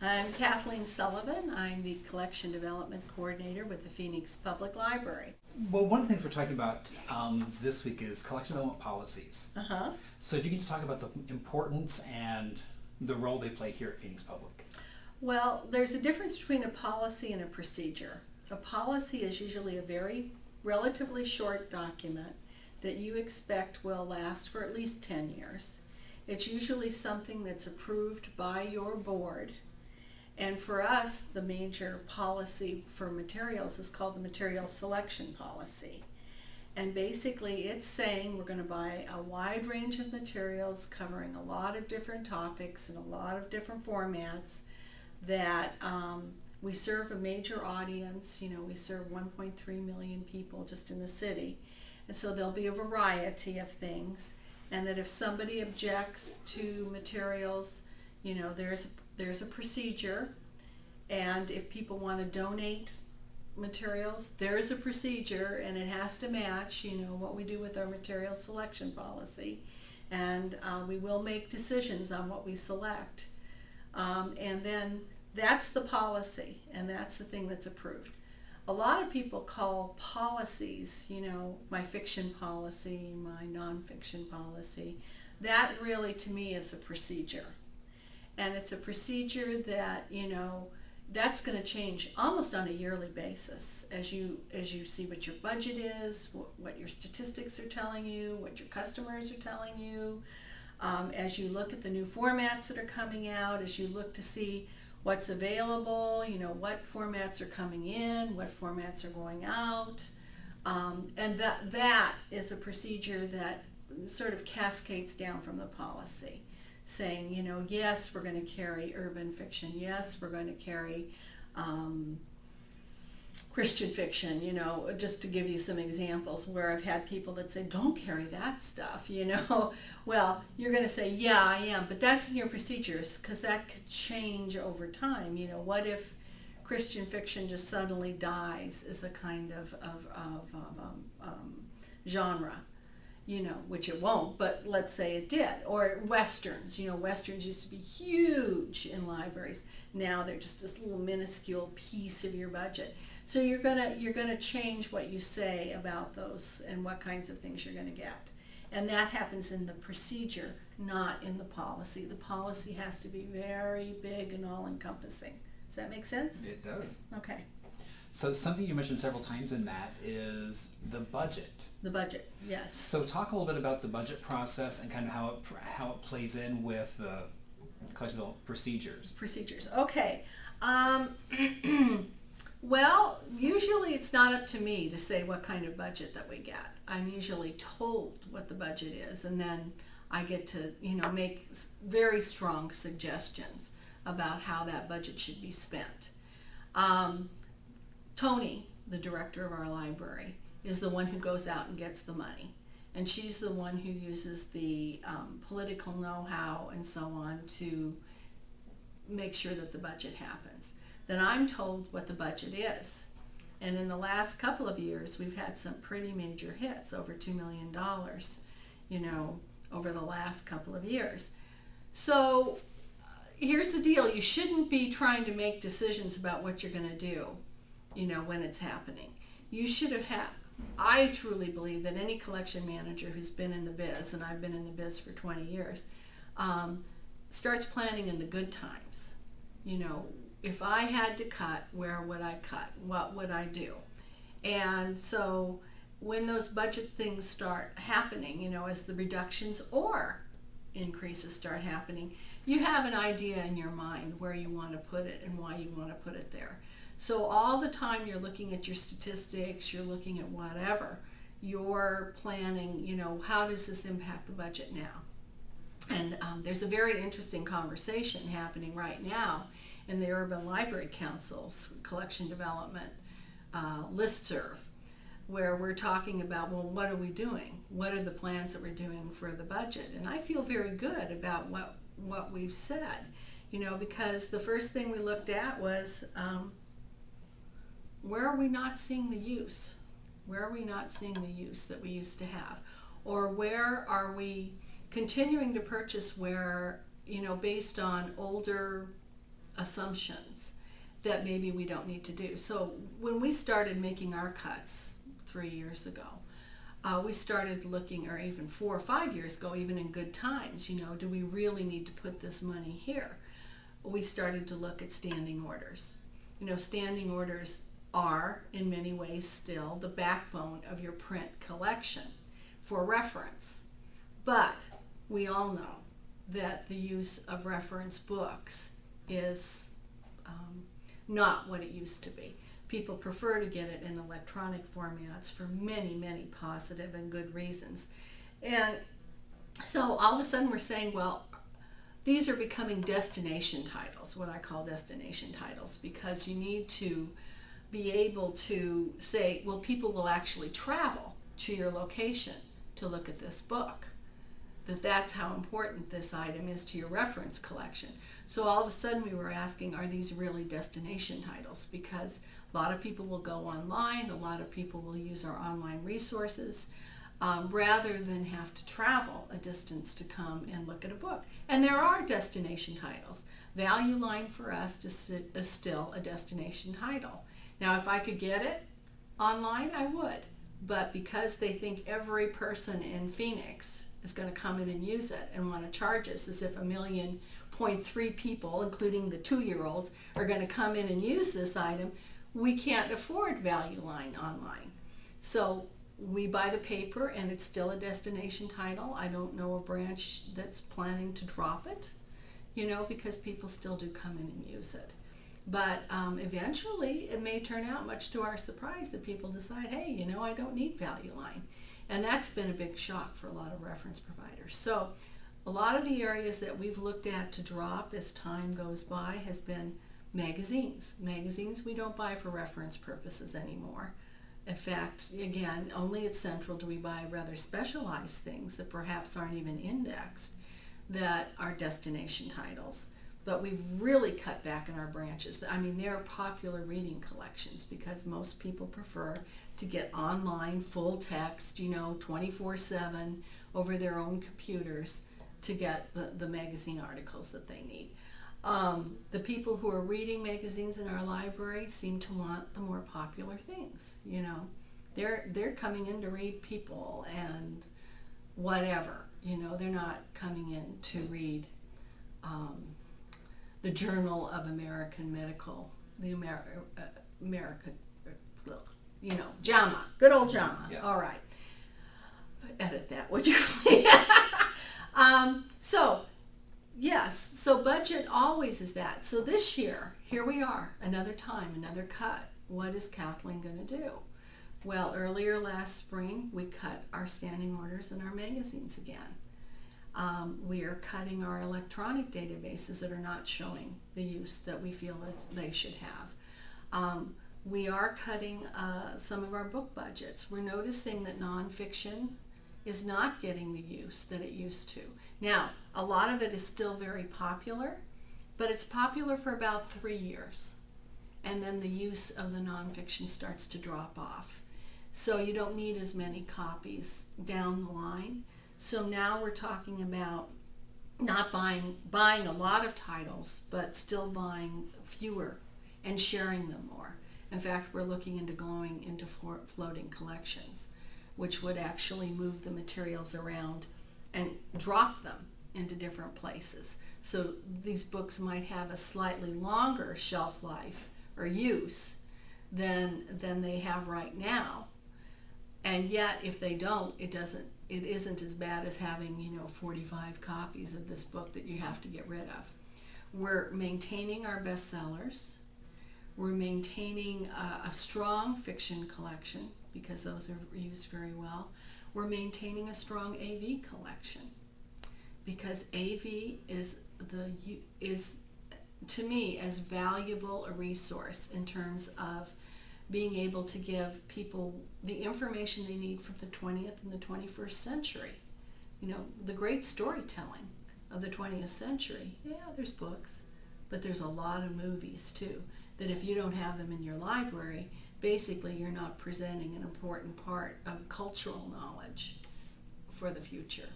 I'm Kathleen Sullivan. I'm the Collection Development Coordinator with the Phoenix Public Library. Well, one of the things we're talking about this week is collection development policies. So if you can just talk about the importance and the role they play here at Phoenix Public. Well, there's a difference between a policy and a procedure. A policy is usually a very relatively short document that you expect will last for at least 10 years. It's usually something that's approved by your board. And for us, the major policy for materials is called the Material Selection Policy. And basically it's saying we're going to buy a wide range of materials covering a lot of different topics and a lot of different formats, that we serve a major audience. You know, we serve 1.3 million people just in the city. And so there'll be a variety of things. And that if somebody objects to materials, you know, there's a procedure. And if people want to donate materials, there's a procedure, and it has to match, you know, what we do with our material selection policy. And we will make decisions on what we select. And then that's the policy, and that's the thing that's approved. A lot of people call policies, you know, my fiction policy, my nonfiction policy. That really, to me, is a procedure. And it's a procedure that, you know, that's going to change almost on a yearly basis as you see what your budget is, what your statistics are telling you, what your customers are telling you, as you look at the new formats that are coming out, as you look to see what's available, you know, what formats are coming in, what formats are going out. And that is a procedure that sort of cascades down from the policy, saying, you know, yes, we're going to carry urban fiction. Yes, we're going to carry Christian fiction, you know, just to give you some examples where I've had people that say, don't carry that stuff, you know. Well, you're going to say, yeah, I am, but that's in your procedures, because that could change over time. You know, what if Christian fiction just suddenly dies as a kind of genre? You know, which it won't, but let's say it did. Or westerns, you know, westerns used to be huge in libraries. Now they're just this little minuscule piece of your budget. So you're gonna change what you say about those and what kinds of things you're gonna get. And that happens in the procedure, not in the policy. The policy has to be very big and all-encompassing. Does that make sense? It does. Okay. So something you mentioned several times in that is the budget. The budget, yes. So talk a little bit about the budget process and kind of how it plays in with the collectible procedures. Procedures. Okay. Well, usually it's not up to me to say what kind of budget that we get. I'm usually told what the budget is, and then I get to, you know, make very strong suggestions about how that budget should be spent. Tony, the director of our library, is the one who goes out and gets the money. And she's the one who uses the political know-how and so on to make sure that the budget happens. Then I'm told what the budget is. And in the last couple of years, we've had some pretty major hits, over $2 million, you know, over the last couple of years. So here's the deal. You shouldn't be trying to make decisions about what you're going to do, you know, when it's happening. You should have I truly believe that any collection manager who's been in the biz, and I've been in the biz for 20 years, starts planning in the good times. You know, if I had to cut, where would I cut? What would I do? And so when those budget things start happening, you know, as the reductions or increases start happening, you have an idea in your mind where you want to put it and why you want to put it there. So all the time you're looking at your statistics, you're looking at whatever, you're planning, you know, how does this impact the budget now? And there's a very interesting conversation happening right now in the Urban Library Council's collection development listserv, where we're talking about, well, what are we doing? What are the plans that we're doing for the budget? And I feel very good about what we've said, you know, because the first thing we looked at was, where are we not seeing the use? Where are we not seeing the use that we used to have? Or where are we continuing to purchase where, you know, based on older assumptions that maybe we don't need to do. So when we started making our cuts 3 years ago, we started looking, or even 4 or 5 years ago, even in good times, do we really need to put this money here? We started to look at standing orders. Standing orders are, in many ways, still the backbone of your print collection for reference. But we all know that the use of reference books is not what it used to be. People prefer to get it in electronic formats for many, many positive and good reasons. And so all of a sudden we're saying, well, these are becoming destination titles, what I call destination titles, because you need to be able to say, well, people will actually travel to your location to look at this book. That's how important this item is to your reference collection. So all of a sudden we were asking, are these really destination titles? Because a lot of people will go online, a lot of people will use our online resources, rather than have to travel a distance to come and look at a book. And there are destination titles. Value Line for us is still a destination title. Now, if I could get it online, I would. But because they think every person in Phoenix is going to come in and use it and want to charge us as if 1.3 million people, including the 2-year-olds, are going to come in and use this item, we can't afford Value Line online. So we buy the paper, and it's still a destination title. I don't know a branch that's planning to drop it, because people still do come in and use it. But eventually, it may turn out, much to our surprise, that people decide, hey, I don't need Value Line. And that's been a big shock for a lot of reference providers. So a lot of the areas that we've looked at to drop as time goes by has been magazines. Magazines we don't buy for reference purposes anymore. In fact, again, only at Central do we buy rather specialized things that perhaps aren't even indexed that are destination titles. But we've really cut back in our branches. I mean, they're popular reading collections because most people prefer to get online, full text, 24/7 over their own computers to get the magazine articles that they need. The people who are reading magazines in our library seem to want the more popular things. They're coming in to read People and whatever. They're not coming in to read the Journal of American Medical, JAMA, good old JAMA. Yes. All right, edit that, would you? So budget always is that. So this year, here we are, another time, another cut. What is Kathleen going to do? Well, earlier last spring, we cut our standing orders in our magazines again. We are cutting our electronic databases that are not showing the use that we feel that they should have. We are cutting some of our book budgets. We're noticing that nonfiction is not getting the use that it used to. Now, a lot of it is still very popular, but it's popular for about 3 years. And then the use of the nonfiction starts to drop off. So you don't need as many copies down the line. So now we're talking about not buying a lot of titles, but still buying fewer and sharing them more. In fact, we're looking into going into floating collections, which would actually move the materials around and drop them into different places. So these books might have a slightly longer shelf life or use than they have right now. And yet, if they don't, it isn't as bad as having 45 copies of this book that you have to get rid of. We're maintaining our bestsellers. We're maintaining a strong fiction collection because those are used very well. We're maintaining a strong AV collection because AV is to me as valuable a resource in terms of being able to give people the information they need from the 20th and the 21st century. The great storytelling of the 20th century. Yeah, there's books, but there's a lot of movies too, that if you don't have them in your library, basically you're not presenting an important part of cultural knowledge for the future.